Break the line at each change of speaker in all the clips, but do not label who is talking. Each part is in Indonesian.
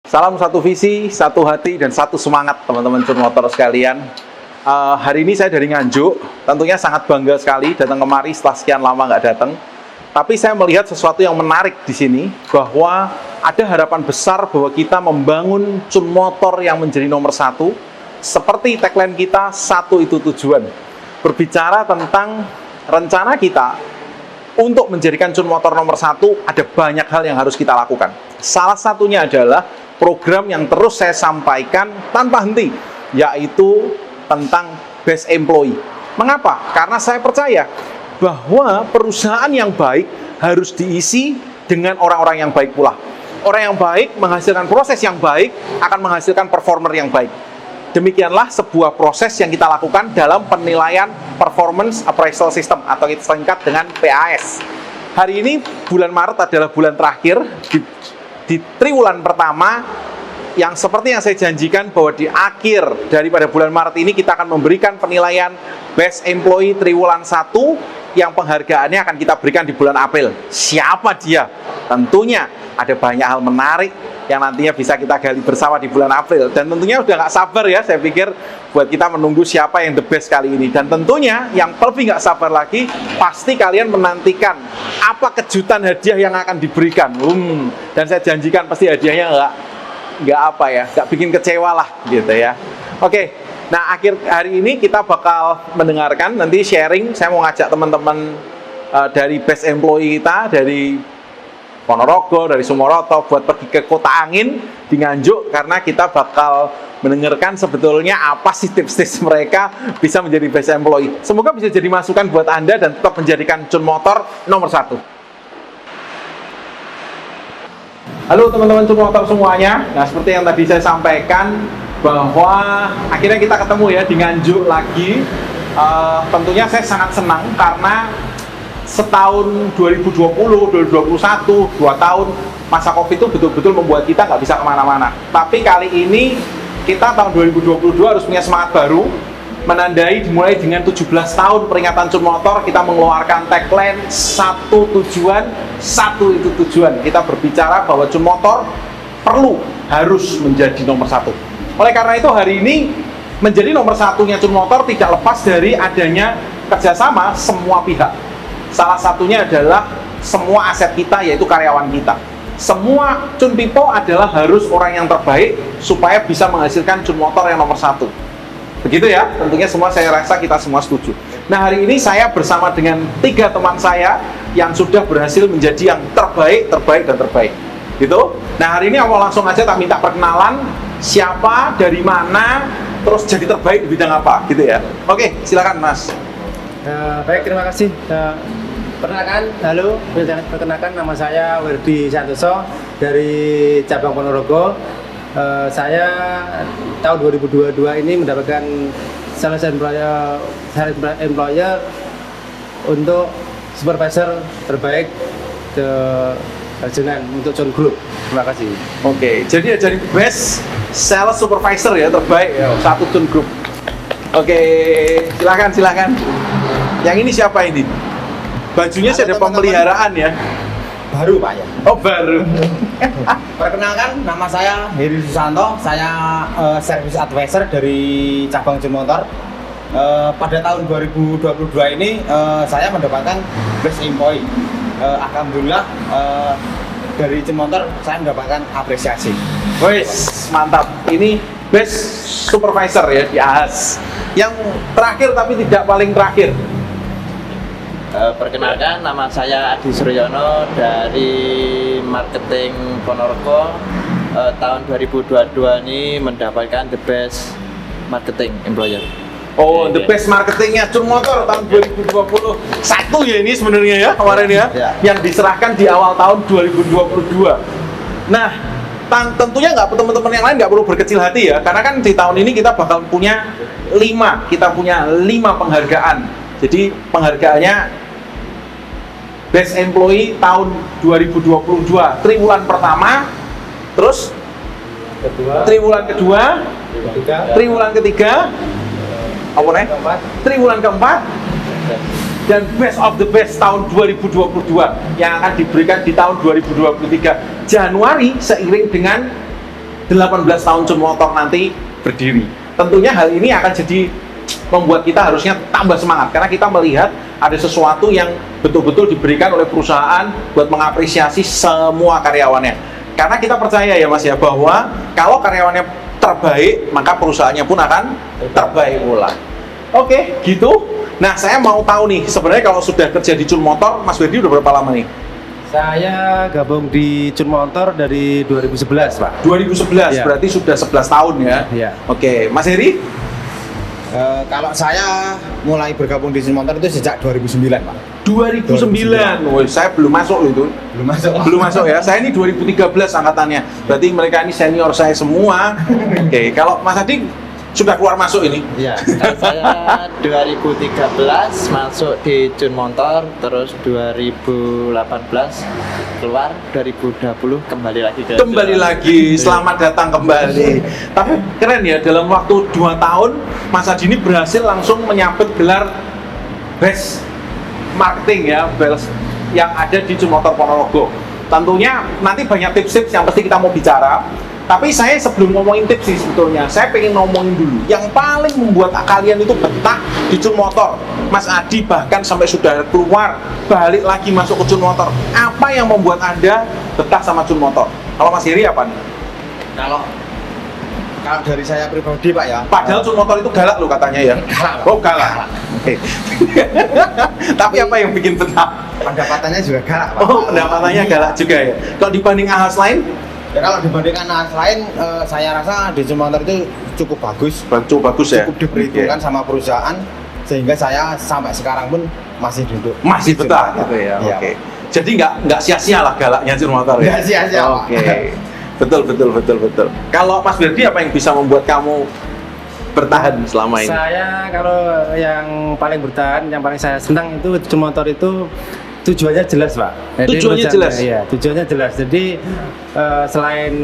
Salam satu visi, satu hati, dan satu semangat teman-teman Cun Motor sekalian. Hari ini saya dari Nganjuk, tentunya sangat bangga sekali datang kemari setelah sekian lama nggak datang. Tapi saya melihat sesuatu yang menarik di sini, bahwa ada harapan besar bahwa kita membangun Cun Motor yang menjadi nomor satu. Seperti tagline kita, satu itu tujuan. Berbicara tentang rencana kita untuk menjadikan Cun Motor nomor satu, ada banyak hal yang harus kita lakukan. Salah satunya adalah program yang terus saya sampaikan tanpa henti, yaitu tentang best employee. Mengapa? Karena saya percaya bahwa perusahaan yang baik harus diisi dengan orang-orang yang baik pula. Orang yang baik menghasilkan proses yang baik, akan menghasilkan performer yang baik. Demikianlah sebuah proses yang kita lakukan dalam penilaian Performance Appraisal System, atau kita singkat dengan PAS. Hari ini bulan Maret adalah bulan terakhir di triwulan pertama, yang seperti yang saya janjikan bahwa di akhir daripada bulan Maret ini kita akan memberikan penilaian Best Employee Triwulan 1 yang penghargaannya akan kita berikan di bulan April. Siapa dia? Tentunya ada banyak hal menarik yang nantinya bisa kita gali bersama di bulan April. Dan tentunya udah nggak sabar ya, saya pikir buat kita menunggu siapa yang the best kali ini. Dan tentunya yang lebih nggak sabar lagi, pasti kalian menantikan apa kejutan hadiah yang akan diberikan. Dan saya janjikan pasti hadiahnya nggak bikin kecewa lah gitu ya. Oke, nah akhir hari ini kita bakal mendengarkan nanti sharing. Saya mau ngajak teman-teman dari best employee kita dari Ponorogo, dari Sumoroto buat pergi ke Kota Angin di Nganjuk, karena kita bakal mendengarkan sebetulnya apa sih tips-tips mereka bisa menjadi best employee. Semoga bisa jadi masukan buat Anda dan tetap menjadikan Cun Motor nomor satu. Halo teman-teman Cun Motor semuanya. Nah, seperti yang tadi saya sampaikan bahwa akhirnya kita ketemu ya di Nganjuk lagi. Tentunya saya sangat senang karena setahun 2020, 2021, 2 tahun masa Covid itu betul-betul membuat kita nggak bisa kemana-mana. Tapi kali ini kita tahun 2022 harus punya semangat baru, menandai dimulai dengan 17 tahun peringatan Cun Motor. Kita mengeluarkan tagline satu tujuan, satu itu tujuan. Kita berbicara bahwa Cun Motor harus menjadi nomor satu. Oleh karena itu hari ini menjadi nomor satunya Cun Motor tidak lepas dari adanya kerjasama semua pihak. Salah satunya adalah semua aset kita, yaitu karyawan kita. Semua Cun People adalah harus orang yang terbaik supaya bisa menghasilkan Cun Motor yang nomor satu. Begitu ya, tentunya semua saya rasa kita semua setuju. Nah, hari ini saya bersama dengan 3 teman saya yang sudah berhasil menjadi yang terbaik, dan terbaik. Gitu. Nah, hari ini awal langsung aja tak minta perkenalan, siapa, dari mana, terus jadi terbaik di bidang apa, gitu ya. Oke, silakan Mas.
Baik, terima kasih. Perkenalkan nama saya Werdi Santoso dari cabang Ponorogo. Saya tahun 2022 ini mendapatkan Sales Employer untuk supervisor terbaik Rajenan untuk Cun Group. Terima kasih.
Oke, jadi best sales supervisor ya, terbaik ya, satu Cun Group. Oke, silakan. Yang ini siapa ini? Bajunya sih ada pemeliharaan ya.
Baru Pak ya?
Oh, baru.
Perkenalkan, nama saya Heri Susanto. Saya service advisor dari cabang Cun Motor. Pada tahun 2022 ini saya mendapatkan best employee. Alhamdulillah dari Cun Motor saya mendapatkan apresiasi.
Wes, mantap. Ini best supervisor ya di AHAS. Yang terakhir tapi tidak paling terakhir.
Perkenalkan, nama saya Adi Suryono dari marketing Ponorogo. Tahun 2022 ini mendapatkan the best marketing employer.
Oh, the best marketingnya Cun Motor tahun 2021 ya ini sebenarnya ya kemarin ya, yang diserahkan di awal tahun 2022. Nah, tentunya teman-teman yang lain nggak perlu berkecil hati ya, karena kan di tahun ini kita bakal punya 5 penghargaan. Jadi penghargaannya Best Employee tahun 2022 triwulan pertama, terus triwulan kedua, triwulan ketiga, triwulan keempat, dan Best of the Best tahun 2022 yang akan diberikan di tahun 2023 Januari, seiring dengan 18 tahun Cun Motor nanti berdiri. Tentunya hal ini akan jadi membuat kita harusnya tambah semangat karena kita melihat ada sesuatu yang betul-betul diberikan oleh perusahaan buat mengapresiasi semua karyawannya. Karena kita percaya ya Mas ya bahwa kalau karyawannya terbaik maka perusahaannya pun akan terbaik pula. Oke, gitu. Nah, saya mau tahu nih sebenarnya kalau sudah kerja di Cun Motor, Mas Ferdi udah berapa lama nih?
Saya gabung di Cun Motor dari 2011, Pak.
2011,
Ya.
berarti sudah 11 tahun ya?
Iya.
Oke, Mas Heri?
Kalau saya mulai bergabung di Cun Motor itu sejak 2009, Pak.
2009, woi, saya belum masuk loh itu.
Belum masuk.
Belum masuk ya, saya ini 2013 angkatannya. Berarti mereka ini senior saya semua. Oke, kalau Mas Adi sudah keluar masuk ini?
Ya, saya 2013 masuk di Cun Motor, terus 2018 keluar, 2020 kembali lagi ke
Kembali lagi, selamat datang kembali. Tapi keren ya, dalam waktu 2 tahun Mas Adi ini berhasil langsung menyabet gelar Best Marketing ya, Best yang ada di Cun Motor Ponorogo. Tentunya nanti banyak tips-tips yang pasti kita mau bicara. Tapi saya sebelum ngomongin tips sih sebetulnya, saya pengen ngomongin dulu yang paling membuat kalian itu betah di Cun Motor. Mas Adi bahkan sampai sudah keluar, balik lagi masuk ke Cun Motor. Apa yang membuat Anda betah sama Cun Motor? Kalau Mas Heri apa nih?
Kalau dari saya pribadi, Pak ya.
Padahal Cun Motor itu galak loh katanya ya.
Galak, Pak.
Oh galak. Oke. Tapi apa yang bikin betah?
Pendapatannya juga galak, Pak.
Oh pendapatannya galak juga ya. Kalau dibanding ahas lain?
Ya, kalau dibandingkan ahas lain, saya rasa di Cun Motor itu cukup bagus.
Bagus ya.
Cukup diperhitungkan sama perusahaan sehingga saya sampai sekarang pun masih duduk.
Masih
di Cun
betah
Motor.
gitu ya.
Iya.
Oke. Jadi nggak sia-sia lah galaknya Cun Motor ya.
Nggak sia-sia, Pak.
Oke. Betul. Kalau Mas Ferdi apa yang bisa membuat kamu bertahan selama ini?
Saya kalau yang paling bertahan, yang paling saya senang itu Cun Motor itu tujuannya jelas, Pak.
Tujuannya
menurut
jelas?
saya, iya, tujuannya jelas. Jadi selain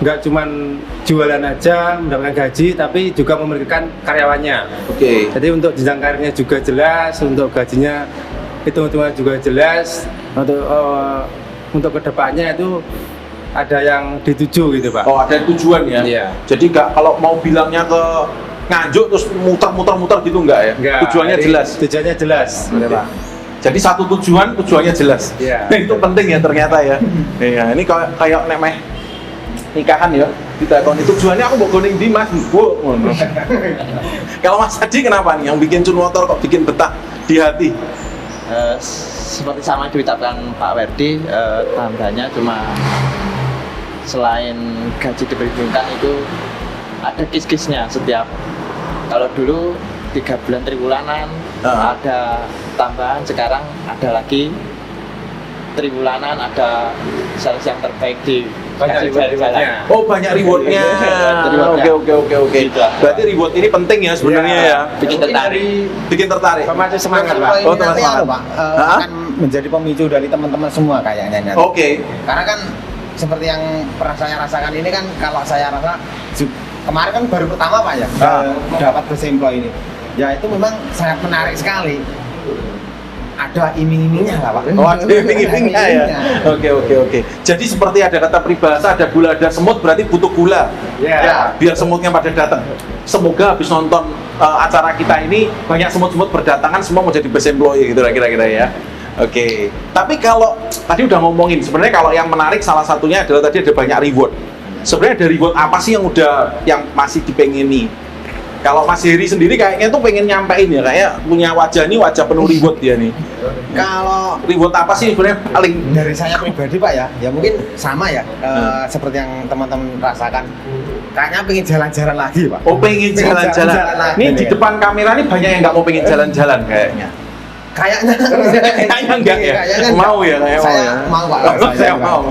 nggak cuman jualan aja mendapatkan gaji, tapi juga memikirkan karyawannya.
Oke.
Jadi untuk jenjang karirnya juga jelas, untuk gajinya hitung-hitungan juga jelas, untuk kedepannya itu ada yang dituju gitu, Pak.
Oh ada tujuan ya?
Iya.
Jadi nggak kalau mau bilangnya ke Nganjuk terus muter-muter gitu nggak ya?
Enggak,
Tujuannya
jadi
jelas.
Tujuannya jelas,
Oke.
Pak.
Jadi satu tujuannya jelas.
Iya.
Nah, itu penting ya ternyata ya. Iya, ini kayak nemeh nikahan ya. Ditakoni tujuannya aku mau goning di Mas, Bu. Ngono. Kalau Mas Adi kenapa nih yang bikin Cun Motor kok bikin betah di hati?
seperti sama diucapkan Pak Werdi, tambahannya cuma selain gaji diperhitungkan itu ada kis-kisnya setiap. Kalau dulu 3 bulan triwulanan ada tambahan, sekarang ada lagi triwulanan, ada sales yang terbaik di
Banyak rewardnya.
Oh banyak rewardnya. Oke.
Gitu.
Berarti reward ini penting ya sebenarnya
Iya.
ya.
Bikin tertarik.
Bikin tertarik.
Pemacu semangat, Pak.
Kalau ini
Oh, teman
nanti
semangat.
Pak,
Hah?
akan menjadi pemicu dari teman-teman semua kayaknya. nanti.
Oke.
Karena kan seperti yang pernah saya rasakan ini kan, kalau saya rasa kemarin kan baru pertama Pak ya, dapat best employee ini. Ya itu memang sangat menarik sekali. Ada iming-imingnya lah Pak.
Oh, ada iming-imingnya ya. Oke. Jadi seperti ada kata peribahasa, ada gula, ada semut, berarti butuh gula.
Iya.
Ya, biar semutnya pada datang. Semoga habis nonton acara kita ini banyak semut-semut berdatangan, semua mau jadi best employee gitu lah kira-kira ya. Oke. Tapi kalau tadi udah ngomongin, sebenarnya kalau yang menarik salah satunya adalah tadi ada banyak reward. Sebenarnya ada reward apa sih yang masih dipengini? Kalau Mas Heri sendiri kayaknya tuh pengen nyampein ya, kayak punya wajah penuh reward dia nih.
Kalau
Reward apa sih sebenarnya paling
dari saya pribadi Pak ya mungkin sama ya, seperti yang teman-teman rasakan. Kayaknya pengen jalan-jalan lagi Pak.
Oh pengen jalan-jalan.
lagi.
Ini di depan kamera nih banyak yang nggak mau pengen jalan-jalan kayaknya.
Kayaknya
Kayaknya enggak ya?
Kayaknya
Mau ya, kayak
saya
mau ya?
mau Pak.
Oh, saya mau.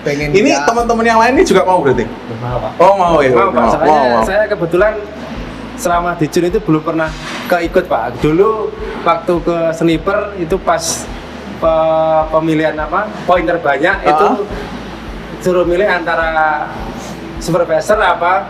Pengen
Ini
ya,
teman-teman yang lain ini juga mau berarti?
mau Pak.
Oh mau ya?
Mau, Pak. Soalnya
mau.
saya kebetulan selama di Cun itu belum pernah keikut, Pak. Dulu waktu ke Sniper itu pas pemilihan poin terbanyak itu suruh milih antara supervisor apa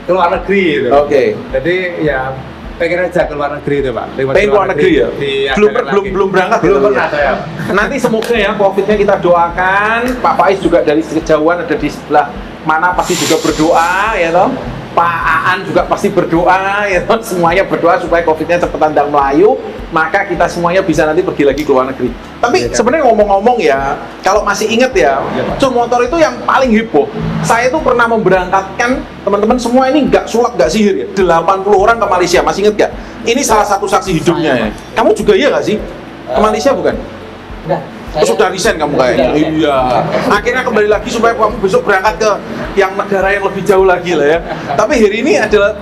ke luar negeri gitu.
Oke.
Jadi ya pengen aja ke luar negeri itu, Pak.
Pengen keluar negeri ya? Belum berangkat
belum
gitu
pernah
ya?
saya.
Nanti semoga ya COVID-nya kita doakan. Pak Faiz juga dari kejauhan ada di sebelah Mana pasti juga berdoa, ya toh. Pak Aan juga pasti berdoa, ya toh. Semuanya berdoa supaya COVID-nya cepetan dan melayu, maka kita semuanya bisa nanti pergi lagi ke luar negeri. Tapi sebenarnya ngomong-ngomong ya, kalau masih inget ya, Cun Motor itu yang paling heboh. Saya tuh pernah memberangkatkan teman-teman semua ini nggak sulap, nggak sihir ya, 80 orang ke Malaysia, masih inget nggak? Ini salah satu saksi hidupnya ya. Kamu juga iya nggak sih? Ke Malaysia bukan?
Enggak.
Sudah resign kamu kayaknya. Iya. Akhirnya kembali lagi supaya kamu besok berangkat ke yang negara yang lebih jauh lagi lah ya. Tapi hari ini adalah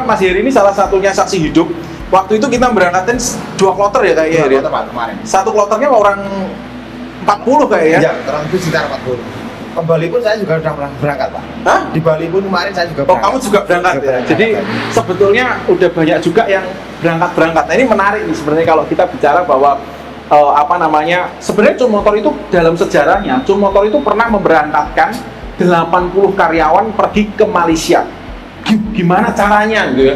Mas Heri ini salah satunya saksi hidup. Waktu itu kita berangkatin 2 kloter ya kayaknya.
Kloter, Pak, kemarin.
Satu kloternya orang 40 kayaknya.
Ya, kurang lebih sekitar 40. Ke Bali pun saya juga sudah pernah berangkat, Pak.
Hah?
Di Bali pun kemarin saya juga
Oh, kamu juga berangkat ya? Jadi sebetulnya udah banyak juga yang berangkat-berangkat. Nah, ini menarik nih sebenarnya kalau kita bicara bahwa sebenarnya Cun Motor itu dalam sejarahnya, Cun Motor itu pernah memberangkatkan 80 karyawan pergi ke Malaysia. Gimana caranya gitu ya?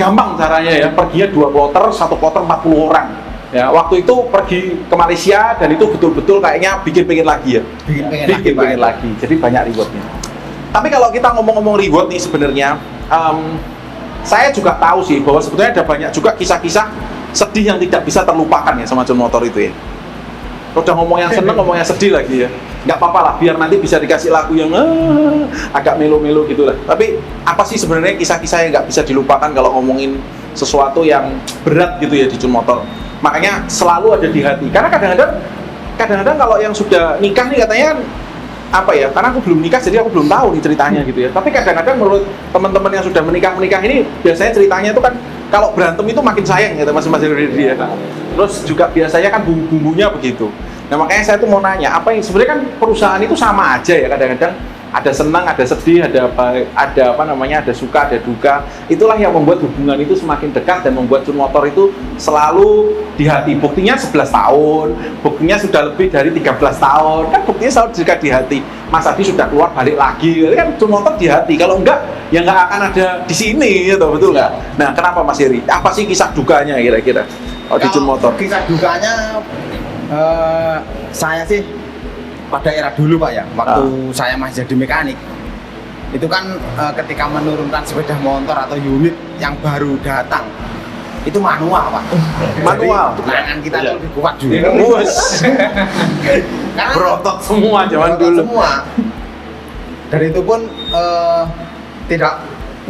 Gampang caranya ya, perginya 2 kloter, 1 kloter 40 orang. Ya, waktu itu pergi ke Malaysia dan itu betul-betul kayaknya bikin lagi ya. Bikin lagi. Jadi banyak rewardnya. Tapi kalau kita ngomong-ngomong reward nih sebenarnya, saya juga tahu sih bahwa sebetulnya ada banyak juga kisah-kisah sedih yang tidak bisa terlupakan ya sama Cun Motor itu ya. Udah ngomong yang seneng, ngomong yang sedih lagi ya. Nggak apa-apa lah, biar nanti bisa dikasih lagu yang agak melo-melo gitu lah. Tapi apa sih sebenarnya kisah-kisah yang nggak bisa dilupakan kalau ngomongin sesuatu yang berat gitu ya di Cun Motor. Makanya selalu ada di hati. Karena kadang-kadang kalau yang sudah nikah nih katanya karena aku belum nikah jadi aku belum tahu nih ceritanya gitu ya. Tapi kadang-kadang menurut teman-teman yang sudah menikah ini biasanya ceritanya itu kan kalau berantem itu makin sayang gitu Mas Heri ya. Terus juga biasanya kan bumbu-bumbunya begitu. Nah makanya saya tuh mau nanya, sebenarnya kan perusahaan itu sama aja ya, kadang-kadang ada senang, ada sedih, ada suka, ada duka. Itulah yang membuat hubungan itu semakin dekat dan membuat Cun Motor itu selalu di hati. Buktinya 11 tahun, buktinya sudah lebih dari 13 tahun, kan buktinya selalu dekat di hati. Mas Adi sudah keluar balik lagi, kan Cun Motor di hati. Kalau enggak, ya nggak akan ada di sini, gitu, betul nggak? Nah, kenapa Mas Heri? Apa sih kisah dukanya kira-kira di Cun Motor?
Kisah dukanya, saya sih pada era dulu Pak ya, waktu saya masih jadi mekanik, itu kan ketika menurunkan sepeda motor atau unit yang baru datang, itu manual Pak.
Manual.
Jadi, tangan kita tuh lebih kuat juga. Karena
berotot semua zaman dulu.
Semua. Dan itu pun tidak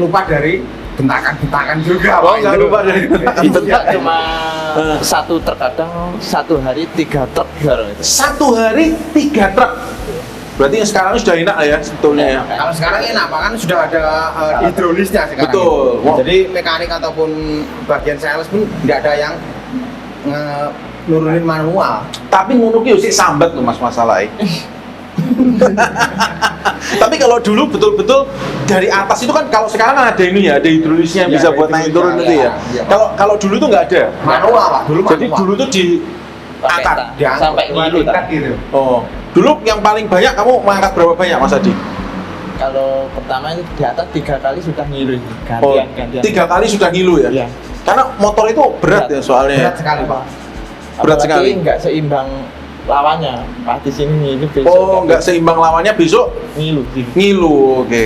lupa dari bentakan-bentakan juga.
Oh, nggak lupa dari
Itu nggak cuma satu truk, kadang satu hari 3 truk gitu.
Satu hari 3 truk. Berarti yang sekarang sudah enak ya sebetulnya ya.
Kalau sekarang enak, kan sudah ada hidrolisnya sekarang.
Betul.
Ini. Jadi mekanik ataupun bagian sales pun tidak ada yang nurunin manual.
Tapi ngono ki sik sambat loh Mas masalahnya. Tapi kalau dulu betul-betul dari atas itu kan, kalau sekarang kan ada ini ya, ada hidrolisnya yang
Ya,
bisa buat naik turun itu ya. Kalau dulu tuh nggak ada.
Manual Pak, dulu
Jadi
manual.
dulu tuh diangkat.
Sampai ngilu tak?
gitu.
Oh, dulu yang paling banyak kamu mengangkat berapa banyak Mas Adi?
Kalau pertama ini di atas 3 kali sudah ngilu,
Oh,
gantian.
3 kali sudah ngilu ya?
Iya.
Karena motor itu berat ya soalnya.
Berat sekali Pak.
Berat
Apalagi
sekali.
nggak seimbang lawannya. Pas di sini ngilu, besok
Oh, nggak seimbang lawannya, besok
ngilu.
ngilu, oke.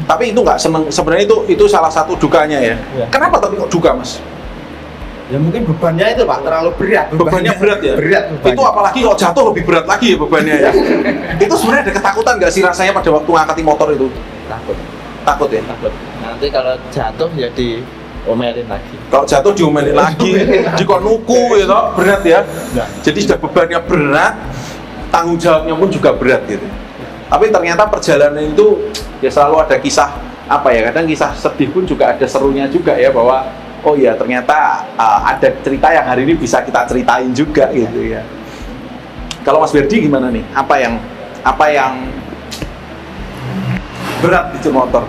Tapi itu nggak seneng, sebenarnya itu salah satu dukanya ya.
Iya.
Kenapa tapi kok duka Mas?
Ya mungkin bebannya itu Pak terlalu berat.
Bebannya berat ya?
Berat bebannya.
Itu apalagi kalau jatuh lebih berat lagi ya bebannya ya. Itu sebenarnya ada ketakutan nggak sih rasanya pada waktu ngangkatin motor itu?
Takut.
Takut ya?
Takut. Nanti kalau jatuh ya diomelin lagi.
Kalau jatuh diomelin lagi, dikonuku ya toh, berat ya. Jadi sudah bebannya berat, tanggung jawabnya pun juga berat gitu. Tapi ternyata perjalanan itu ya selalu ada kisah kadang kisah sedih pun juga ada serunya juga ya, bahwa oh ya ternyata ada cerita yang hari ini bisa kita ceritain juga gitu ya. Kalau Mas Berdi gimana nih? Apa yang berat di Cun Motor?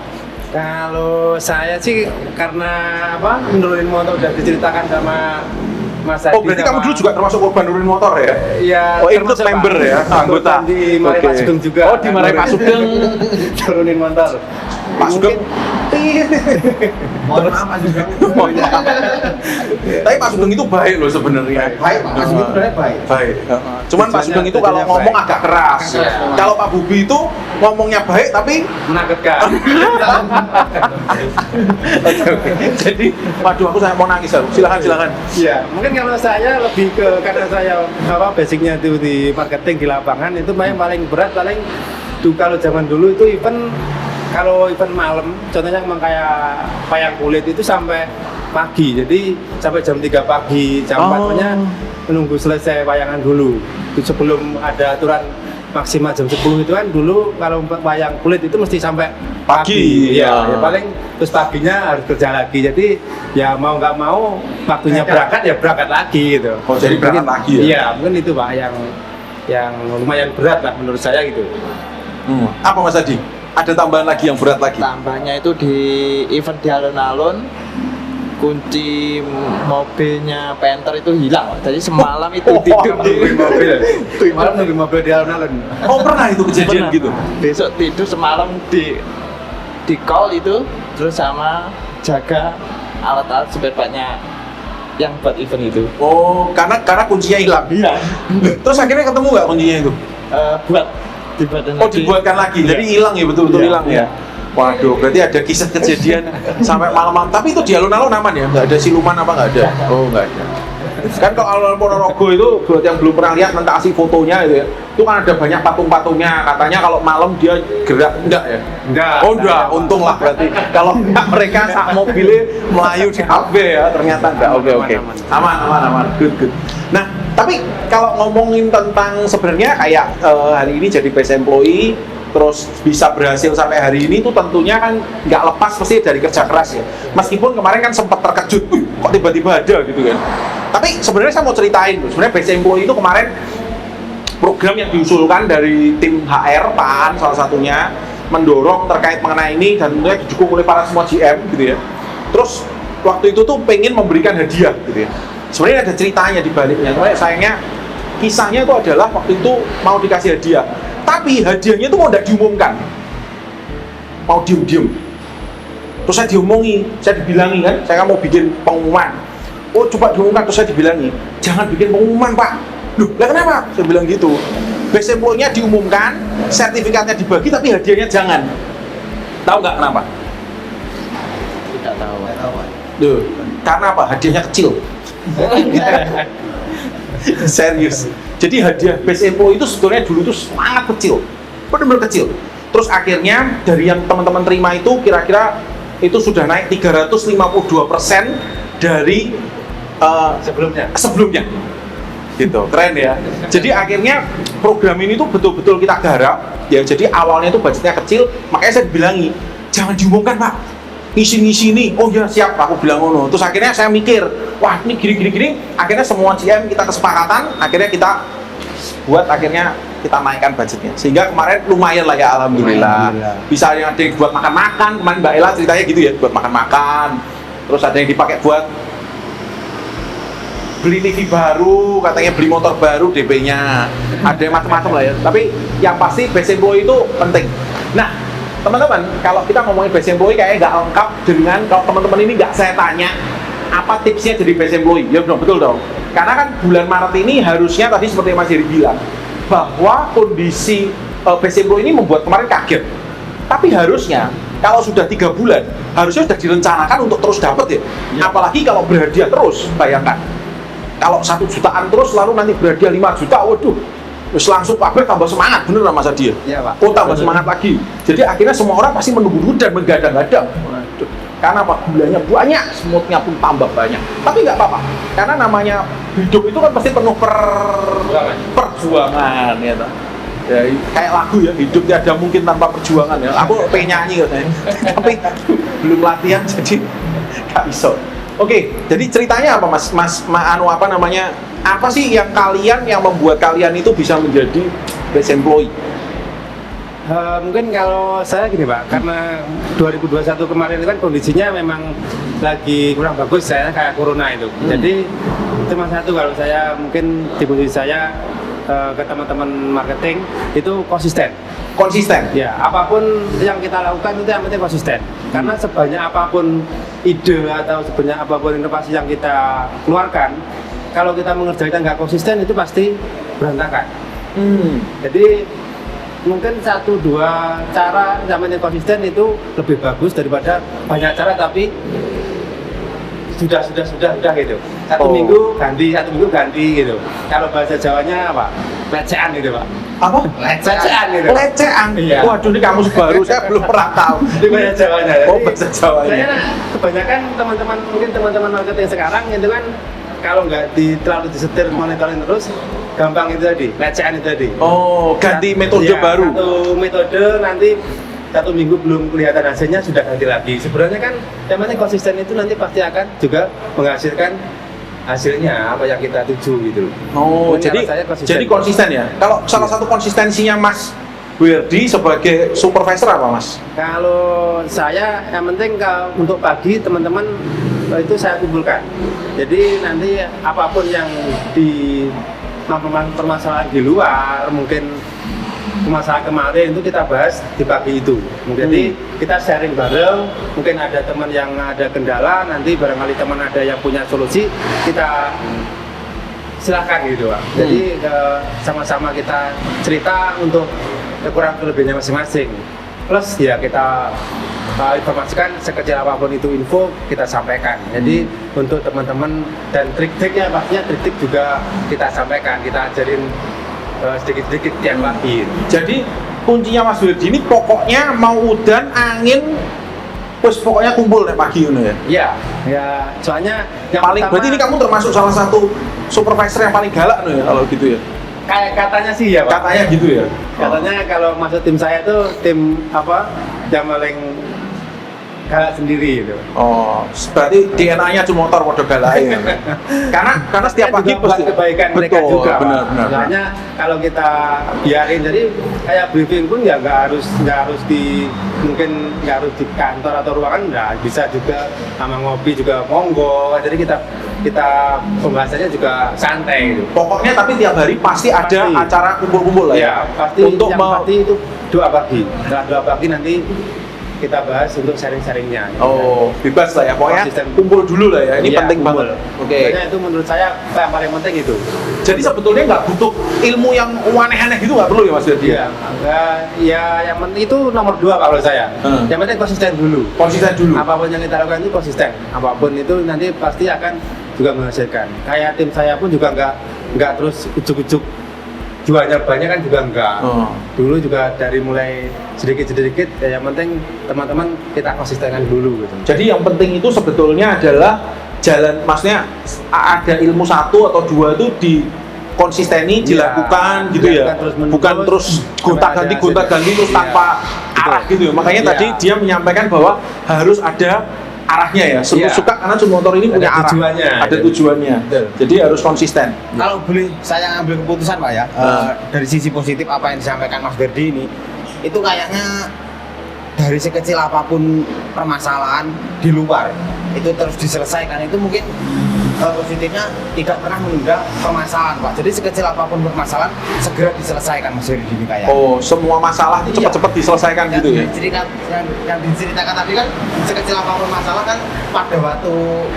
Kalau saya sih karena nurunin motor udah diceritakan sama Mas Adi.
Oh berarti kamu dulu juga termasuk korban nurunin motor ya?
Iya.
Oh ikut
termasuk,
member
Pak.
ya, anggota
di Marai
Oke.
Pak Sugeng juga.
Oh di Marai Pak Sugeng.
Turunin motor.
Pak Sugeng.
Mohon maaf Mas Sugeng.
Tapi Pak Sugeng itu baik loh sebenarnya.
Baik Pak, Mas Sugeng sebenarnya baik.
Baik. Cuman Pak Sugeng itu kalau ngomong agak keras. Kalau Pak Bubi itu ngomongnya baik tapi
menakutkan.
Oke. Jadi, waduh aku saya mau nangis. Silakan.
Iya, mungkin kalau saya lebih ke karena saya basicnya itu di marketing di lapangan itu paling berat kalau zaman dulu itu kalau event malam, contohnya memang kayak wayang kulit itu sampai pagi, jadi sampai jam 3 pagi, jam 4 pokoknya menunggu selesai wayangan dulu. Itu sebelum ada aturan maksimal jam 10 itu kan dulu kalau wayang kulit itu mesti sampai pagi. Ya paling terus paginya harus kerja lagi. Jadi ya mau nggak mau waktunya berangkat ya berangkat lagi gitu.
Oh, jadi berangkat lagi ya?
Iya, mungkin itu Pak yang lumayan berat lah menurut saya gitu.
Apa Mas Adi? Ada tambahan lagi yang berat lagi?
Tambahnya itu di event di alun-alun, kunci mobilnya Panther itu hilang. Jadi semalam itu tidur di mobil.
Malam nunggu mobil di alun-alun.
Oh pernah itu kejadian gitu?
Besok tidur semalam di call itu, terus sama jaga alat-alat spare partnya yang buat event itu.
Oh, karena kuncinya hilang.
Iya.
Terus akhirnya ketemu nggak kuncinya itu? Dibuatkan lagi.
Iya.
Jadi hilang ya, betul-betul
Iya,
hilang
iya.
ya. Waduh, berarti ada kisah kejadian sampai malam-malam. Tapi itu di alun-alun aman ya? Nggak ada siluman apa nggak ada? Oh, nggak ada. Kan kalau alun-alun Ponorogo itu buat yang belum pernah lihat nanti kasih fotonya itu ya. Itu kan ada banyak patung-patungnya. Katanya kalau malam dia gerak enggak ya?
Enggak.
Oh enggak, untung lah berarti. Kalau enggak mereka sak mobilnya melayu di HP ya, ternyata enggak. Oke. Aman. Good. Nah, tapi kalau ngomongin tentang sebenarnya kayak hari ini jadi best employee terus bisa berhasil sampai hari ini tuh tentunya kan nggak lepas pasti dari kerja keras ya. Meskipun kemarin kan sempat terkejut, kok tiba-tiba ada gitu kan. Tapi sebenarnya saya mau ceritain, sebenarnya best employee itu kemarin program yang diusulkan dari tim HR PAN salah satunya mendorong terkait mengenai ini dan tentunya didukung oleh para semua GM gitu ya. Terus waktu itu tuh pengen memberikan hadiah gitu ya. Sebenarnya ada ceritanya di baliknya. Sayangnya kisahnya itu adalah waktu itu mau dikasih hadiah, tapi hadiahnya itu mau tidak diumumkan, mau diem-diem. Terus saya diomongi, saya dibilangi kan, saya kan mau bikin pengumuman. Oh coba diumumkan, terus saya dibilangi, jangan bikin pengumuman Pak. Loh, lah kenapa? Saya bilang gitu. Best employee-nya diumumkan, sertifikatnya dibagi, tapi hadiahnya jangan. Tahu nggak kenapa?
Tidak tahu.
Loh, karena apa? Hadiahnya kecil. Serius. Jadi hadiah best employee itu sebetulnya dulu itu sangat kecil, benar-benar kecil. Terus akhirnya dari yang teman-teman terima itu kira-kira itu sudah naik 352% dari sebelumnya. Gitu, keren ya. Jadi akhirnya program ini tuh betul-betul kita garap. Ya, jadi awalnya tuh budgetnya kecil, makanya saya bilangi jangan diumumkan Pak. Ngisi nih, oh ya siap, aku bilang ngono. Terus akhirnya saya mikir, wah ini gini. Akhirnya semua GM kita kesepakatan, akhirnya kita buat kita naikkan budgetnya. Sehingga kemarin lumayan lah ya, alhamdulillah. Bisa yang ada yang buat makan-makan, kemarin Mbak Ella ceritanya gitu ya, buat makan-makan. Terus ada yang dipakai buat beli TV baru, katanya beli motor baru DP-nya. Ada yang macam-macam lah ya. Tapi yang pasti best employee itu penting. Nah, teman-teman, kalau kita ngomongin best employee kayaknya nggak lengkap dengan kalau teman-teman ini nggak saya tanya apa tipsnya jadi best employee. Ya betul dong. Karena kan bulan Maret ini harusnya tadi seperti Mas Heri bilang bahwa kondisi best employee ini membuat kemarin kaget. Tapi harusnya kalau sudah 3 bulan harusnya sudah direncanakan untuk terus dapat ya. Apalagi kalau berhadiah terus, bayangkan. Kalau 1 jutaan terus lalu nanti berhadiah 5 juta, waduh. Terus langsung pabrik tambah semangat, bener lah Mas Adi ya?
Iya Pak.
Oh tambah semangat lagi. Jadi akhirnya semua orang pasti menunggu dan menggadang-gadang. Waduh. Karena apa? Gulanya banyak, smoothnya pun tambah banyak. Tapi nggak apa-apa. Karena namanya hidup itu kan pasti penuh perjuangan ya. Ya, kayak lagu ya, hidup tiada mungkin tanpa perjuangan ya. Aku pengen nyanyi katanya. Tapi belum latihan jadi nggak bisa. Oke, jadi ceritanya apa apa sih yang membuat kalian itu bisa menjadi best employee?
Mungkin kalau saya gini Pak, karena 2021 kemarin itu kan kondisinya memang lagi kurang bagus, saya kayak corona itu. Jadi cuma satu, kalau saya mungkin di posisi saya ke teman-teman marketing itu konsisten.
konsisten.
Ya, apapun yang kita lakukan itu yang penting konsisten. Karena sebanyak apapun ide atau sebanyak apapun inovasi yang kita keluarkan, kalau kita mengerjakan nggak konsisten itu pasti berantakan. Jadi mungkin 1-2 cara namanya konsisten itu lebih bagus daripada banyak cara tapi sudah gitu. Satu minggu ganti gitu. Kalau bahasa Jawanya apa? Lecehan gitu, Pak.
Apa?
Lecehan gitu.
Lecehan.
Iya.
Waduh, ini kamus baru, saya belum pernah tahu.
Itu bahasa Jawanya.
Oh, bahasa Jawanya.
Soalnya kebanyakan teman-teman marketing sekarang itu kan kalau nggak terlalu disetir monitoring terus gampang itu tadi, lecehan itu tadi.
Oh, ganti metode
Ya,
baru.
Satu metode nanti 1 minggu belum kelihatan hasilnya sudah ganti lagi. Sebenarnya kan yang penting konsisten itu nanti pasti akan juga menghasilkan hasilnya apa yang kita tuju gitu.
Oh,
Jadi
jadi
kalau saya
konsisten ya. Kalau salah satu konsistensinya Mas Wirdi sebagai supervisor apa, Mas?
Kalau saya yang penting untuk pagi teman-teman itu saya kumpulkan. Jadi nanti apapun yang di permasalahan di luar mungkin masalah kemarin itu kita bahas di pagi itu. Jadi kita sharing bareng, mungkin ada teman yang ada kendala, nanti barangkali teman ada yang punya solusi, kita silakan gitu Pak. Jadi sama-sama kita cerita untuk kekurangan kelebihannya masing-masing. Plus ya kita informasikan sekecil apapun itu info kita sampaikan. Jadi untuk teman-teman dan trik-triknya pastinya trik-trik juga kita sampaikan, kita ajarin sedikit-sedikit tiap pagi.
Jadi kuncinya Mas Wirdi ini pokoknya mau udan, angin, terus pokoknya kumpul nih pagi ini ya?
Iya, ya soalnya yang
Paling, berarti ini kamu termasuk salah satu supervisor yang paling galak nih ya kalau gitu ya?
kayak katanya sih ya Pak.
Katanya gitu ya?
Katanya kalau masuk tim saya itu tim apa yang paling galak sendiri gitu.
Oh, berarti DNA-nya cuma motor pada galak ya? karena setiap
Kan
pagi
juga buat kebaikan mereka
betul,
juga.
benar.
Soalnya kalau kita biarin jadi kayak briefing pun ya nggak harus mungkin nggak harus di kantor atau ruangan, nggak bisa juga sama ngopi juga monggo. Jadi kita pembahasannya juga santai gitu.
Pokoknya tapi tiap hari pasti ada
Pasti.
acara kumpul-kumpul lah ya?
Ya pasti
Untuk
pasti itu doa pagi. Setelah doa pagi nanti kita bahas untuk sharing-sharingnya.
Oh, bebas lah ya, pokoknya
Konsisten.
kumpul dulu lah ya, ini
Iya,
penting
kumpul.
banget. Oke.
Makanya itu menurut saya yang paling penting itu.
Jadi sebetulnya nggak butuh ilmu yang aneh-aneh gitu, nggak perlu ya Mas Wirdi?
Iya, ya yang penting itu nomor 2 kalau saya. Yang penting konsisten dulu.
Konsisten dulu.
Apapun yang kita lakukan itu konsisten. Apapun itu nanti pasti akan juga menghasilkan. Kayak tim saya pun juga nggak terus ujuk-ujuk jualnya banyak kan juga enggak. Dulu juga dari mulai sedikit-sedikit ya yang penting teman-teman kita konsistenkan dulu gitu.
Jadi yang penting itu sebetulnya adalah jalan, maksudnya ada ilmu 1 atau 2 itu dikonsisteni, dilakukan gitu ya, bukan terus gonta-ganti terus tanpa arah gitu ya. Makanya tadi dia menyampaikan bahwa harus ada arahnya ya, suka karena motor ini punya arah,
tujuannya,
ada tujuannya. Jadi harus konsisten.
Kalau boleh saya ambil keputusan Pak ya, dari sisi positif apa yang disampaikan Mas Wirdi ini, itu kayaknya dari sekecil apapun permasalahan di luar itu terus diselesaikan, itu mungkin positifnya tidak pernah menunda permasalahan Pak. Jadi sekecil apapun permasalahan segera diselesaikan Mas Wirdi ini kayak.
Oh, semua masalah itu cepat-cepat diselesaikan gitu ya?
Yang diceritakan tadi kan sekecil apapun masalah kan pada waktu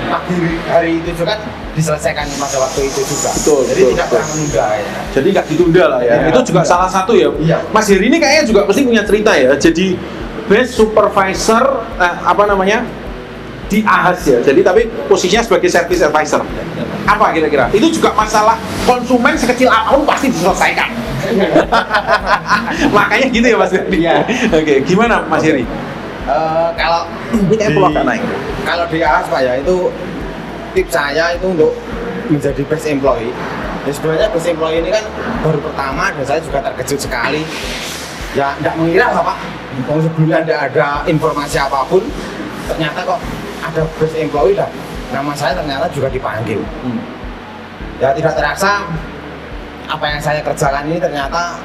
pagi hari itu juga kan diselesaikan pada waktu itu juga.
Betul,
Jadi
betul,
tidak
betul.
pernah menunda ya.
Jadi nggak ditunda lah ya.
Iya,
Itu juga
iya.
salah satu ya.
Iya.
Mas Heri ini kayaknya juga pasti punya cerita ya. Jadi best supervisor di AHAS ya. Jadi tapi posisinya sebagai service advisor. Apa kira-kira? Itu juga masalah konsumen sekecil apapun pasti diselesaikan. Makanya gitu ya Mas Heri.
Iya.
Oke, gimana Mas Heri?
Kalau
Ini kayak pulau naik.
kalau di AHAS Pak ya, itu tips saya itu untuk menjadi best employee. Ya sebenarnya best employee ini kan baru pertama dan saya juga terkejut sekali. Ya tidak mengira Pak, kalau sebelumnya tidak ada informasi apapun, ternyata kok ada best employee dan nama saya ternyata juga dipanggil. Ya tidak terasa apa yang saya kerjakan ini ternyata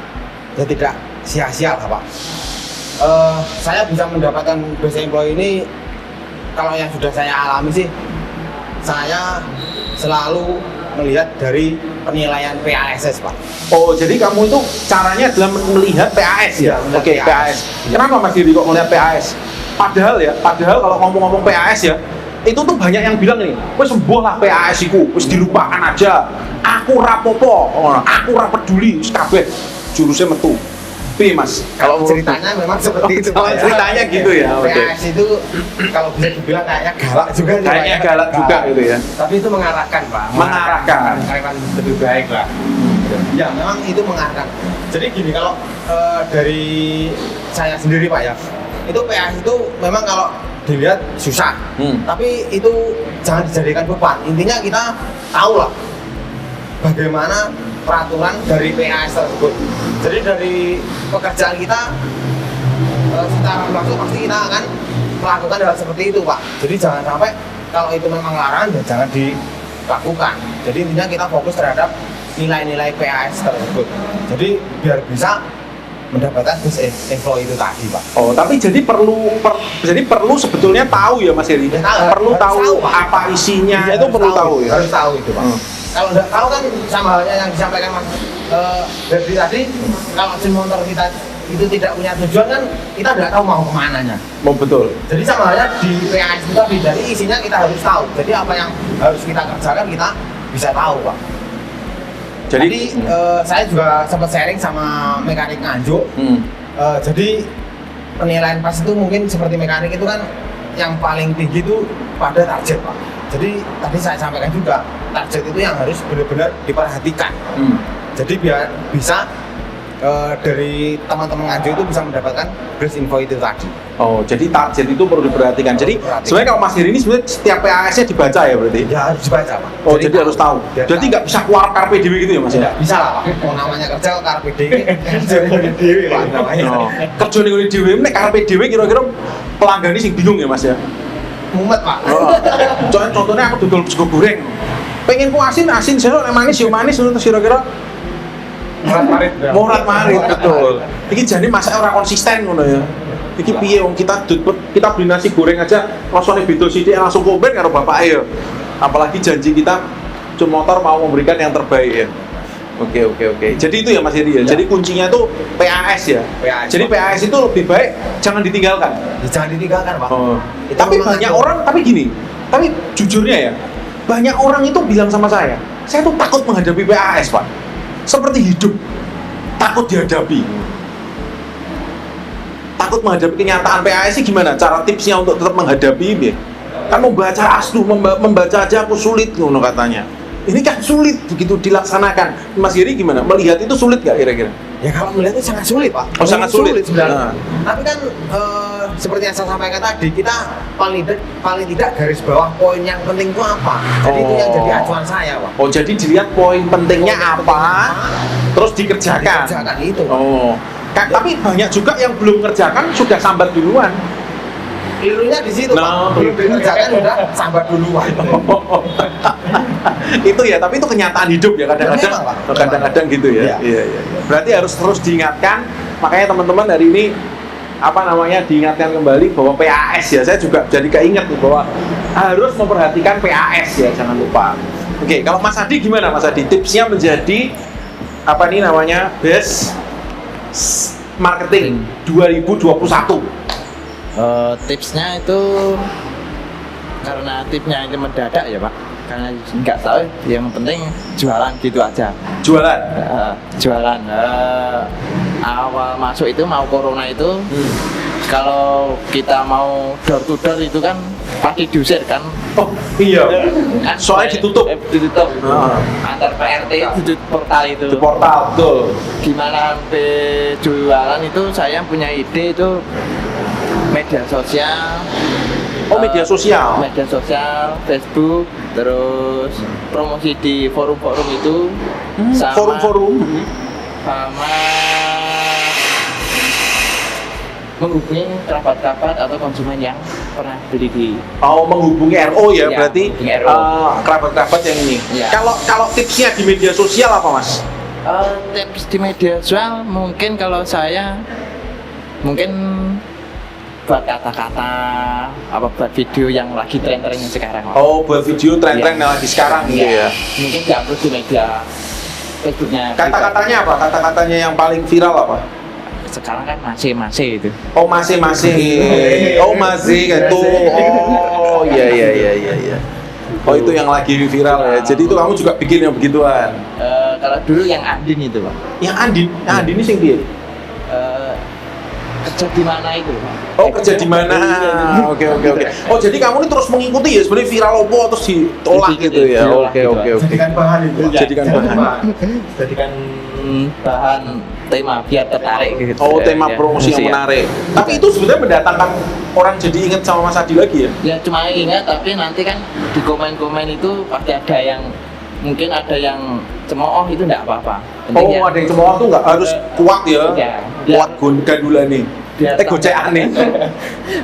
ya tidak sia-sia lah Pak. Saya bisa mendapatkan best employee ini kalau yang sudah saya alami sih, saya selalu melihat dari penilaian PASS, Pak.
Oh, jadi kamu itu caranya adalah melihat PAS ya?
Iya, melihat
Oke,
PAS.
PAS. Kenapa Mas Diri kok melihat PAS? Padahal kalau ngomong-ngomong PAS ya, itu tuh banyak yang bilang nih, wes sembuh lah PAS iku, wes dilupakan aja. Aku rapopo, aku ra peduli, wis kabeh jurusnya metu. Piye Mas?
Kalau ceritanya memang seperti itu, Pak.
Oh, ceritanya gitu ya. Oke.
PAS itu kalau bisa dibilang kayaknya galak juga sih, Pak,
Kayaknya
ya.
galak juga gitu ya.
Tapi itu mengarahkan, Pak.
Mengarahkan.
lebih baik lah.
Ya, memang itu mengarahkan. Jadi gini, kalau dari saya sendiri, Pak, ya, itu PAS itu memang kalau dilihat susah, tapi itu jangan dijadikan beban. Intinya kita tahu lah bagaimana peraturan dari PAS tersebut. Jadi dari pekerjaan kita secara langsung pasti kita akan melakukan hal seperti itu, Pak. Jadi jangan sampai kalau itu memang larangan ya jangan dilakukan. Jadi intinya kita fokus terhadap nilai-nilai PAS tersebut. Jadi biar bisa mendapatkan bus inflow itu tadi, Pak.
Oh, tapi jadi perlu sebetulnya tahu ya Mas Heri.
Ya,
Perlu
harus
tahu
Pak.
apa isinya
Iya,
itu
harus
perlu tahu ya.
Harus tahu itu, Pak. Kalau nggak tahu kan sama halnya yang disampaikan Mas Febri tadi, kalau SIM motor kita itu tidak punya tujuan kan kita nggak tahu mau kemananya.
Oh, betul.
Jadi sama halnya di PAS itu tadi, dari isinya kita harus tahu. Jadi apa yang harus kita kerjakan kita bisa tahu, Pak. Jadi saya juga sempat sharing sama mekanik Nganjuk. Jadi penilaian pas itu mungkin seperti mekanik itu kan yang paling tinggi itu pada target, Pak. Jadi tadi saya sampaikan juga target itu yang harus benar-benar diperhatikan. Jadi biar bisa dari teman-teman Nganjuk itu bisa mendapatkan bus info itu tadi.
Oh, jadi target itu perlu diperhatikan. Jadi
Diperhatikan.
sebenarnya kalau Mas Heri ini sebenarnya setiap PAS-nya dibaca ya berarti.
Ya harus dibaca, Pak.
Oh, jadi harus tahu.
Biar
Jadi
tahu.
nggak bisa keluar karpe dewe gitu ya Mas ya?
Tidak bisa lah, Pak. Mau namanya kerja karpe dewe, kerja dewe, Pak, namanya.
Oh, kerja ning ngene dhewe nek karpe dhewe kira-kira pelanggan ini sing bingung ya Mas ya.
Mumet, Pak.
Oh. Contohnya aku dodol sego goreng. Pengen ku asin sira nek manis yo manis terus kira-kira morat marit betul. Iki jane masake ora konsisten ngono ya. Iki piye wong kita beli nasi goreng aja rasane beda sithik langsung komplain karo bapake ya. Apalagi janji kita Cun Motor mau memberikan yang terbaik ya. Oke. Jadi itu ya Mas Heri ya. Jadi kuncinya itu PAS ya.
PAS.
Jadi PAS itu lebih baik jangan ditinggalkan.
Ya, jangan ditinggalkan, Pak.
Oh.
Itu
Tapi
memang
banyak
ada.
orang, tapi gini, tapi jujurnya ya, banyak orang itu bilang sama saya tuh takut menghadapi PAS, Pak. Seperti hidup, takut dihadapi. Takut menghadapi kenyataan PAS sih gimana? Cara tipsnya untuk tetap menghadapi ini? Kan membaca aslu, membaca aja aku sulit, ngono katanya. Ini kan sulit begitu dilaksanakan. Mas Heri gimana? Melihat itu sulit nggak kira-kira?
Ya kalau melihat itu sangat sulit, Pak.
Oh, sangat sulit.
sebenarnya.
Nah.
Tapi kan seperti yang saya sampaikan tadi, kita paling tidak garis bawah poin yang penting itu apa. Jadi itu yang jadi acuan saya, Pak.
Oh, jadi dilihat poin pentingnya
Poin
apa,
pentingnya
terus dikerjakan.
Dikerjakan itu, Pak.
Oh, tapi banyak juga yang belum ngerjakan sudah sambat duluan.
Kelirunya di situ,
Nah,
Pak. Belum dikerjakan udah sambat duluan.
Itu ya, tapi itu kenyataan hidup ya kadang-kadang.
Memang, Pak.
Kadang-kadang gitu ya.
Iya.
Iya. Berarti harus terus diingatkan. Makanya teman-teman hari ini diingatkan kembali bahwa PAS ya. Saya juga jadi keinget nih bahwa harus memperhatikan PAS ya, jangan lupa. Oke, kalau Mas Adi gimana Mas Adi? Tipsnya menjadi best marketing 2021.
Tipsnya itu karena tipsnya ini mendadak ya Pak, karena nggak tahu, yang penting jualan gitu aja.
Jualan.
Jualan awal masuk itu mau corona itu kalau kita mau door to door itu kan pasti diusir kan.
Oh iya.
Kan
Soalnya ditutup.
Ditutup.
Ah.
Antar PRT itu portal itu.
Di portal betul.
Gimana sampai jualan itu saya punya ide itu media sosial.
Oh, media sosial.
Media sosial, Facebook, terus promosi di forum-forum itu, sama
Forum-forum.
sama menghubungi kerabat-kerabat atau konsumen yang pernah beli di.
Oh, menghubungi RO ya,
Iya,
berarti
menghubungi RO.
kerabat-kerabat yang ini.
Iya.
Kalau tipsnya di media sosial apa Mas?
Tips di media sosial mungkin kalau saya mungkin buat kata-kata apa buat video yang lagi tren-trennya sekarang.
Oh, buat video tren-tren yang lagi sekarang gitu ya.
Mungkin di-upload di media Facebooknya.
Kata-katanya apa? Kata-katanya yang paling viral apa?
Sekarang kan masih itu.
Oh, masih. Oh, masih gitu. Oh, iya. Oh, itu yang lagi viral ya. Jadi itu kamu juga bikin yang begituan.
Kalau dulu yang Andin itu, Pak.
Yang Andin ini sing piye?
Kerja di mana itu, Pak?
Oh, kerja di mana? Oke. Oh, jadi kamu ini terus mengikuti ya sebenarnya viral opo terus ditolak gitu ya. Oke.
Jadikan bahan itu.
Jadikan bahan.
Jadikan bahan tema biar tertarik gitu.
Oh, tema promosi yang menarik. Tapi itu sebenarnya mendatangkan orang jadi ingat sama Mas Adi lagi ya?
Ya cuma ingat, tapi nanti kan di komen-komen itu pasti ada yang mungkin ada yang cemooh, itu enggak apa-apa.
Oh, ada yang cemooh tuh nggak harus kuat ya?
Ya,
Kuat gandulan nih. Gocekan nih.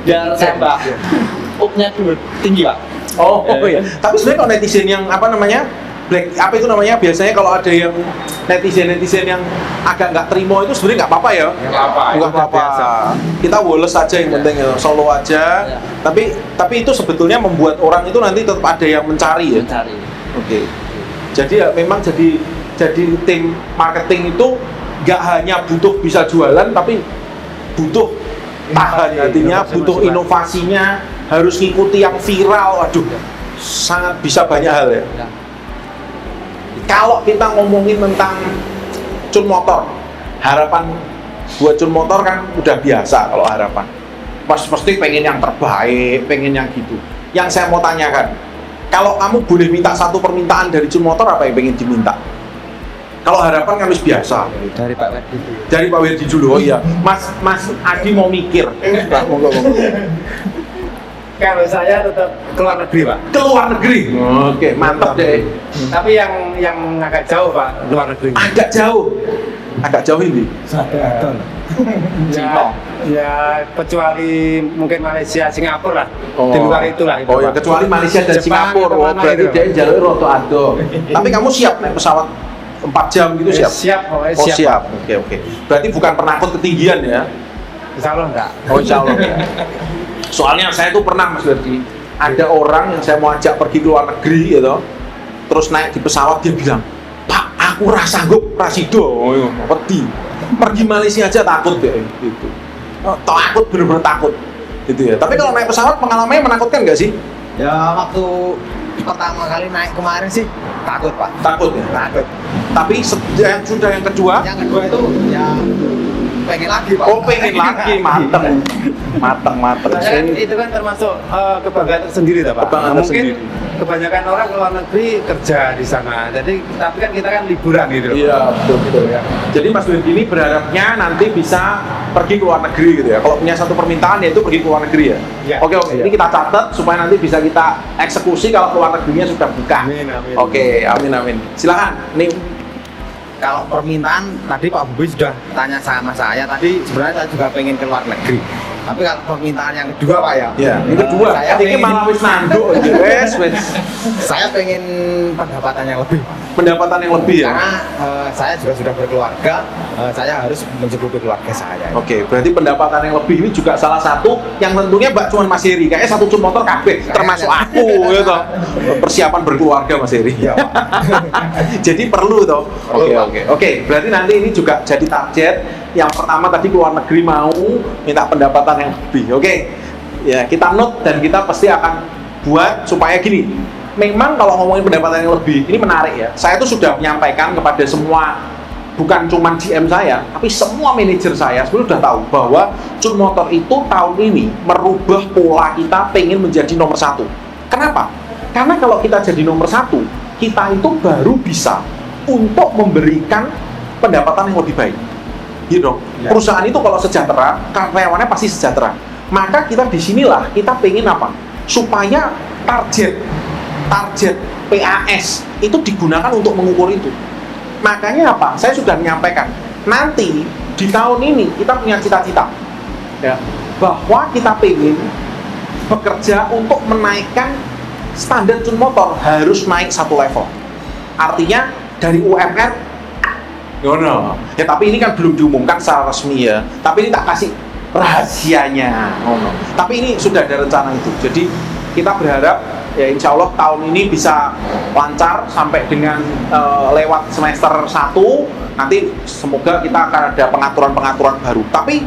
biar tambah upnya dulu tinggi, Pak.
Oh iya. Tapi sebenarnya kalau netizen yang apa namanya? Biasanya kalau ada yang netizen yang agak nggak terima itu sebenarnya nggak apa-apa ya? Nggak apa-apa. Kita woles aja yang penting ya, solo aja.
Ya.
Tapi itu sebetulnya membuat orang itu nanti tetap ada yang mencari ya.
Mencari.
Oke. Jadi ya memang jadi tim marketing itu nggak hanya butuh bisa jualan, tapi butuh tahan hatinya, butuh inovasinya, harus ngikuti yang viral. Aduh, sangat bisa banyak hal ya.
Ya.
Kalau kita ngomongin tentang Cun Motor, harapan buat Cun Motor kan udah biasa kalau harapan. Pasti pengen yang terbaik, pengen yang gitu. Yang saya mau tanyakan, kalau kamu boleh minta satu permintaan dari Cun Motor, apa yang pengen diminta? Kalau harapan kan harus biasa.
Dari Pak Werdi.
Dari Pak Werdi dulu, oh iya. Mas Adi mau mikir. Monggo.
Kalau saya tetap keluar negeri, Pak.
Keluar negeri. Oke, mantap deh.
Tapi yang agak jauh, Pak, luar negeri.
Agak jauh ini.
Ya kecuali mungkin Malaysia, Singapura lah.
Oh.
Di luar itulah.
Oh ya, kecuali Malaysia dan
Jepang,
Singapura. Oh,
kemana
berarti
gitu.
dia jalur roto ado. Tapi kamu siap naik pesawat 4 jam gitu siap?
Siap, pokoknya
Oh
siap.
siap. Oke. Berarti bukan penakut ketinggian ya?
Insya Allah enggak.
Oh insya Allah. Soalnya saya tuh pernah Mas Werdi, ada orang yang saya mau ajak pergi ke luar negeri gitu, terus naik di pesawat dia bilang, Pak, aku rasa sanggup, rasido, wedi, pergi Malaysia aja takut ya, gitu. Takut, bener-bener takut, gitu ya. Tapi kalau naik pesawat pengalamannya menakutkan nggak sih?
Ya waktu pertama kali naik kemarin sih takut, Pak.
Takut ya.
Takut.
Tapi sudah yang kedua,
Yang kedua itu ya pengen lagi, Pak.
oh pengen lagi, mateng.
Saya itu kan termasuk kebanggaan tersendiri, Pak.
Kebanggaan
Mungkin
tersendiri.
kebanyakan orang ke luar negeri kerja di sana. Jadi tapi kan kita kan liburan gitu.
Iya, betul ya. Jadi Mas Werdi ini berharapnya nanti bisa pergi ke luar negeri gitu ya. Kalau punya satu permintaan yaitu pergi ke luar negeri ya.
Iya.
Oke.
Iya.
Ini kita catat supaya nanti bisa kita eksekusi kalau ke luar negerinya sudah buka.
Amin.
Oke, amin. Silakan. Nih,
Kalau permintaan tadi Pak Bubi sudah tanya sama saya. Tadi sebenarnya saya juga pengen ke luar negeri. Tapi kalau permintaan yang kedua, Pak ya.
ya, ini kedua.
Saya
Ini
pengen,
malah wis nanduk. Wes.
saya pengen pendapatan yang lebih.
Pendapatan yang lebih ya.
Karena saya juga sudah berkeluarga, saya harus mencukupi keluarga saya.
Oke, berarti pendapatan yang lebih ini juga salah satu yang tentunya Mbak cuman Mas Heri. Kayaknya satu Cun Motor kabeh, termasuk aku gitu. Persiapan berkeluarga Mas Heri.
Iya, Pak.
Jadi perlu toh. Oke. Berarti nanti ini juga jadi target. Yang pertama tadi keluar negeri mau minta pendapatan yang lebih. Oke. Ya, kita note dan kita pasti akan buat supaya gini. Memang kalau ngomongin pendapatan yang lebih, ini menarik ya. Saya tuh sudah menyampaikan kepada semua, bukan cuma GM saya, tapi semua manajer saya sebenarnya sudah tahu bahwa Cun Motor itu tahun ini merubah pola kita pengen menjadi nomor 1. Kenapa? Karena kalau kita jadi nomor 1, kita itu baru bisa untuk memberikan pendapatan yang lebih baik. Gitu dong.
Ya.
Perusahaan itu kalau sejahtera, karyawannya pasti sejahtera. Maka kita disinilah kita pengen apa? Supaya target PAS itu digunakan untuk mengukur itu. Makanya apa? Saya sudah menyampaikan. Nanti di tahun ini kita punya cita-cita, ya, bahwa kita pengen bekerja untuk menaikkan standar Cun Motor harus naik 1 level. Artinya dari UMR. No. Ya tapi ini kan belum diumumkan secara resmi ya. Tapi ini tak kasih rahasianya. Tapi ini sudah ada rencana itu. Jadi kita berharap ya insya Allah tahun ini bisa lancar sampai dengan lewat semester 1. Nanti semoga kita akan ada pengaturan-pengaturan baru. Tapi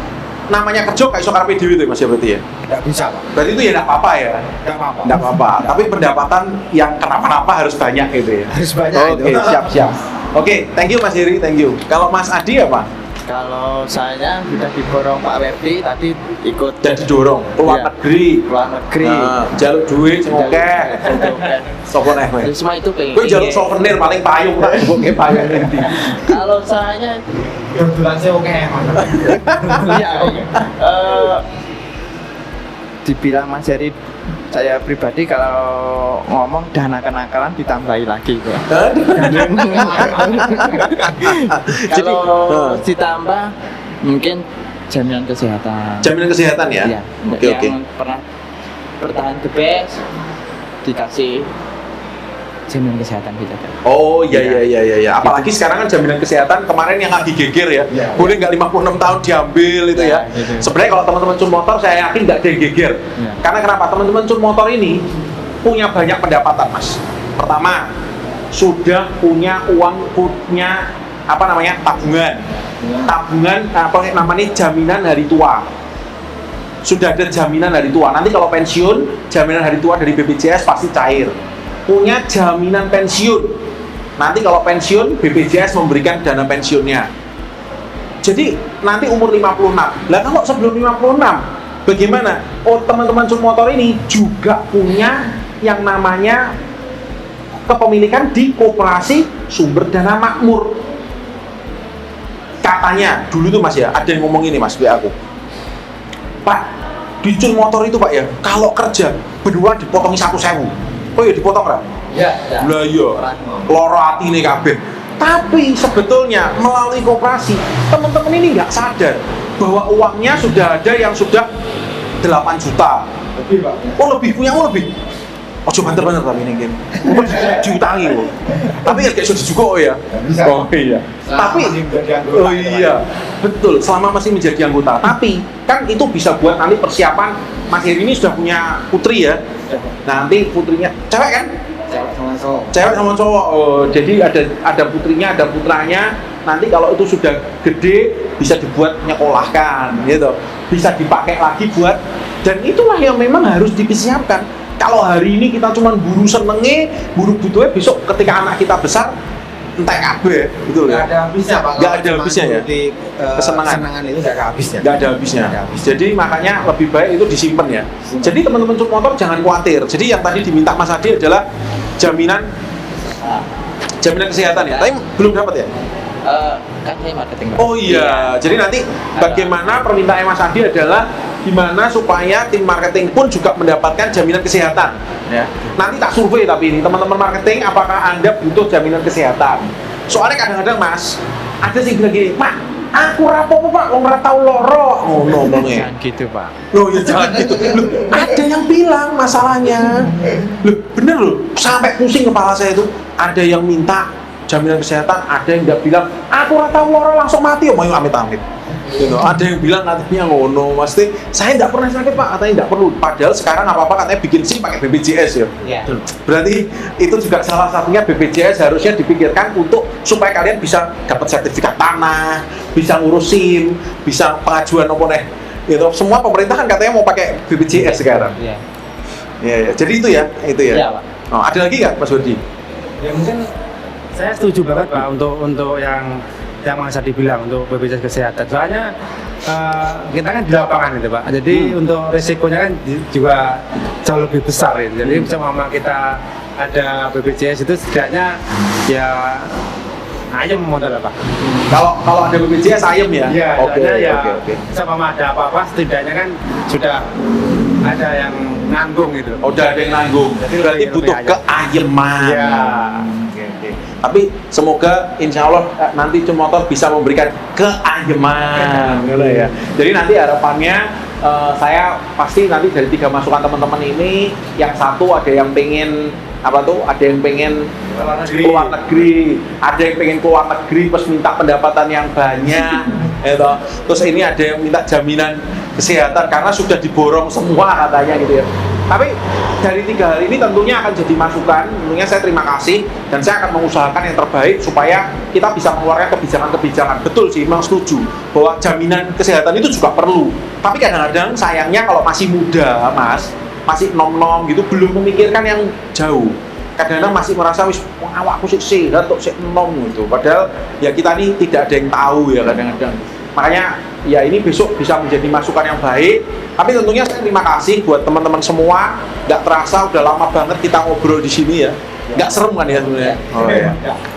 namanya kerja kayak iso karepe dhewe itu Mas ya berarti ya.
Nggak bisa Pak.
Berarti itu ya enggak apa-apa ya. Enggak apa-apa. Tapi pendapatan yang kenapa-napa harus banyak gitu ya.
Harus banyak itu.
Oke, siap. Oke, thank you Mas Heri, thank you. Kalau Mas Adi apa?
Kalau saya sudah didorong Pak Werdi tadi ikut
Jadi dorong keluar
Iya.
negeri.
luar negeri.
Nah, jaluk duit sing oke. Sopo neh kowe?
Semua itu pengen.
Kowe jaluk souvenir paling payung tak oke payung nanti.
Kalau saya
Kebetulan sih oke Mas.
ya, dibilang Mas Heri, saya pribadi kalau ngomong dana kenakalan ditambahi lagi kok.
Jadi
Kalau ditambah mungkin jaminan kesehatan.
jaminan kesehatan ya.
Iya.
Oke.
Yang pernah bertahan the best dikasih jaminan kesehatan kita.
Oh iya. Apalagi sekarang kan jaminan kesehatan kemarin yang lagi geger ya.
Iya.
Boleh nggak 56 tahun diambil itu ya.
Ya, gitu.
Sebenarnya kalau teman-teman cun motor saya yakin nggak ada yang geger.
Iya.
Karena kenapa? Teman-teman cun motor ini punya banyak pendapatan Mas. Pertama, sudah punya uang, punya apa namanya tabungan. Tabungan apa namanya jaminan hari tua. Sudah ada jaminan hari tua. Nanti kalau pensiun, jaminan hari tua dari BPJS pasti cair. Punya jaminan pensiun. Nanti kalau pensiun, BPJS memberikan dana pensiunnya. Jadi nanti umur 56. Lah kalau sebelum 56, bagaimana? Oh, teman-teman cun motor ini juga punya yang namanya kepemilikan di koperasi sumber dana makmur. Katanya dulu tuh Mas ya, ada yang ngomong ini Mas WA aku. Pak, di cun motor itu Pak ya, kalau kerja berdua dipotongi 1.000. Oh iya dipotong kan?
Ya.
Lah iya, loro atine kabeh. Tapi sebetulnya melalui koperasi, teman-teman ini nggak sadar bahwa uangnya sudah ada yang sudah 8 juta.
Lebih Pak.
Oh lebih, punya lebih. Ojo banter-banter tapi ini kan. Diutangi kok. Tapi ya kayak sudah juga oh ya.
Bisa.
Oh iya. Tapi
Masih menjadi anggota,
oh iya. Betul, selama masih menjadi anggota. Tapi kan itu bisa buat nanti persiapan. Mas Heri ini sudah punya putri ya. Nanti putrinya cewek kan?
Cewek sama cowok.
Cewek sama cowok. Oh, jadi ada putrinya, ada putranya. Nanti kalau itu sudah gede bisa dibuat nyekolahkan gitu. Bisa dipakai lagi buat dan itulah yang memang harus dipersiapkan. Kalau hari ini kita cuma buru senenge, buru butuhnya, besok ketika anak kita besar entek kabeh gitu loh
Nggak
ya.
ada habisnya Pak.
Nggak ada habisnya ya?
Di
Kesenangan.
kesenangan itu nggak ada habisnya.
Nggak ada habisnya.
Nggak ada habisnya.
Jadi makanya lebih baik itu disimpan ya. Jadi teman-teman cuk motor jangan khawatir. Jadi yang tadi diminta Mas Adi adalah jaminan kesehatan ya. Tapi belum dapat ya?
Kan saya marketing Pak.
Oh iya. Jadi nanti bagaimana permintaan Mas Adi adalah gimana supaya tim marketing pun juga mendapatkan jaminan kesehatan. Ya. Nanti tak survei tapi ini teman-teman marketing apakah Anda butuh jaminan kesehatan? Soalnya kadang-kadang Mas ada sih bilang gini, Pak, aku rapopo Pak, ora tau loro. Oh, ngomongnya.
Jangan gitu Pak.
Loh ya jangan gitu. Loh, ada yang bilang masalahnya. Loh, bener loh. Sampai pusing kepala saya itu. Ada yang minta jaminan kesehatan, ada yang nggak bilang, aku ora tau loro langsung mati. Oh, mau amit-amit. Gitu. Ada yang bilang katanya ngono, pasti saya nggak pernah sakit Pak, katanya nggak perlu. Padahal sekarang apa-apa katanya bikin SIM pakai BPJS ya.
Iya.
Berarti itu juga salah satunya BPJS harusnya dipikirkan untuk supaya kalian bisa dapat sertifikat tanah, bisa ngurus SIM, bisa pengajuan apa nih. Itu semua pemerintah kan katanya mau pakai BPJS sekarang.
Iya.
Iya, ya. Jadi itu ya.
Iya Pak.
Oh, ada lagi nggak Mas Hudi?
Ya mungkin saya setuju banget Pak untuk yang Mas Adi bilang untuk BPJS kesehatan. Soalnya kita kan di lapangan itu Pak. Jadi untuk risikonya kan juga jauh lebih besar ya. Jadi selama kita ada BPJS itu setidaknya ya ayam modal Pak.
Kalau ada BPJS ayam ya?
Iya,
Oke,
soalnya ya
oke.
selama ada apa-apa setidaknya kan sudah ada yang nanggung gitu.
Oh, udah ada yang nanggung.
Jadi
Berarti
lebih
butuh
ayam.
keayeman.
Iya.
Oke. Tapi semoga insya Allah nanti Cun Motor bisa memberikan keayeman. Gitu ya. Jadi nanti harapannya saya pasti nanti dari 3 masukan teman-teman ini, yang satu ada yang pengen apa tuh? Ada yang pengen keluar negeri, ada yang pengen keluar negeri terus minta pendapatan yang banyak. Gitu. Terus ini ada yang minta jaminan kesehatan karena sudah diborong semua katanya gitu ya. Tapi dari 3 hal ini tentunya akan jadi masukan, tentunya saya terima kasih dan saya akan mengusahakan yang terbaik supaya kita bisa mengeluarkan kebijakan-kebijakan. Betul sih, memang setuju bahwa jaminan kesehatan itu juga perlu. Tapi kadang-kadang sayangnya kalau masih muda, Mas, masih nom-nom gitu, belum memikirkan yang jauh. Kadang-kadang masih merasa wis awakku sik sehat tok sik nom gitu. Padahal ya kita ini tidak ada yang tahu ya kadang-kadang. Makanya ya ini besok bisa menjadi masukan yang baik. Tapi tentunya saya terima kasih buat teman-teman semua. Nggak terasa udah lama banget kita ngobrol di sini ya. Nggak serem kan ya sebenarnya? Oh iya.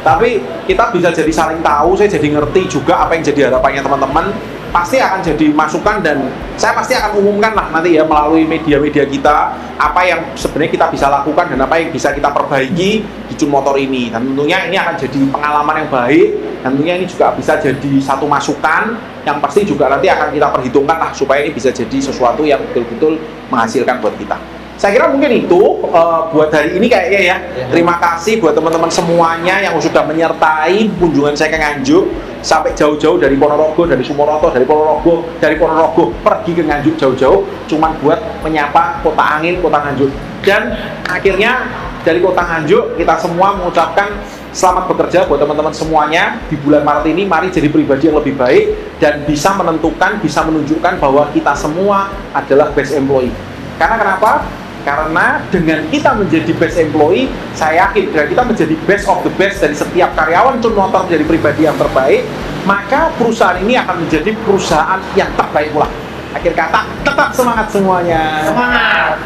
Tapi kita bisa jadi saling tahu, saya jadi ngerti juga apa yang jadi harapannya teman-teman. Pasti akan jadi masukan dan saya pasti akan umumkan lah nanti ya melalui media-media kita apa yang sebenarnya kita bisa lakukan dan apa yang bisa kita perbaiki di Cun Motor ini. Dan tentunya ini akan jadi pengalaman yang baik dan tentunya ini juga bisa jadi satu masukan yang pasti juga nanti akan kita perhitungkan lah supaya ini bisa jadi sesuatu yang betul-betul menghasilkan buat kita. Saya kira mungkin itu buat hari ini kayaknya ya. Terima kasih buat teman-teman semuanya yang sudah menyertai kunjungan saya ke Nganjuk sampai jauh-jauh dari Ponorogo, dari Sumoroto, dari Ponorogo pergi ke Nganjuk jauh-jauh cuman buat menyapa kota angin, kota Nganjuk. Dan akhirnya dari kota Nganjuk kita semua mengucapkan selamat bekerja buat teman-teman semuanya di bulan Maret ini. Mari jadi pribadi yang lebih baik dan bisa menentukan, bisa menunjukkan bahwa kita semua adalah best employee. Karena kenapa? Karena dengan kita menjadi best employee, saya yakin dengan kita menjadi best of the best dari setiap karyawan Cun Motor menjadi pribadi yang terbaik, maka perusahaan ini akan menjadi perusahaan yang terbaik pula. Akhir kata, tetap semangat semuanya.
Semangat!